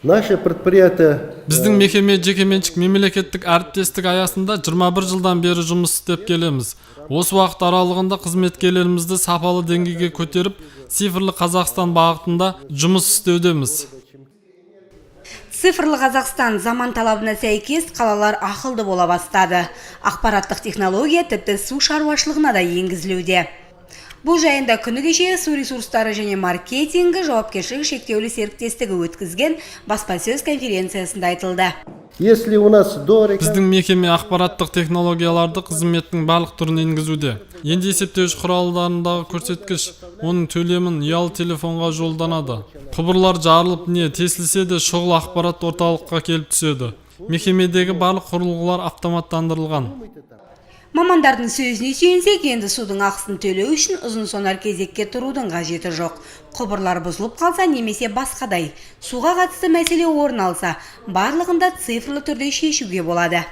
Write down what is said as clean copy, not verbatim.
Наше предприятие Биздин мекеме жекеменчик мемлекеттик әріптестік аясында 21 жылдан бері жұмыс істеп келеміз. Осы уақыт аралығында қызметкерлерімізді сапалы деңгейге көтеріп, цифрлы Қазақстан бағытында жұмыс істеудеміз. Цифрлы Қазақстан заман талабына сәйкес қалалар ақылды бола бастады. Ақпараттық технология тіпті су шаруашылығына да енгізілуде. Бұл жайында күні кеше су ресурстары және маркетингі жауапкершілігі шектеулі серіктестігі өткізген баспасөз конференциясында айтылды. Если у нас до Биздин мекеме ақпараттық технологияларды қызметтің барлық түрін енгізуде. Енді есептеуіш құралдарындағы көрсеткіш, оның төлемін ұялы телефонға жолданады. Құбырлар жарылып не тесілсе де шұғыл ақпарат орталыққа келіп түседі. Мекемедегі барлық құрылғылар автоматтандырылған. Мамандардың сөзіне сүйенсек, енді судың ақысын төлеу үшін ұзын сонар кезекке тұрудың қажеті жоқ. Құбырлар бұзылып қалса немесе басқадай суға қатысты мәселе орын алса, барлығында цифрлы түрде шешуге болады.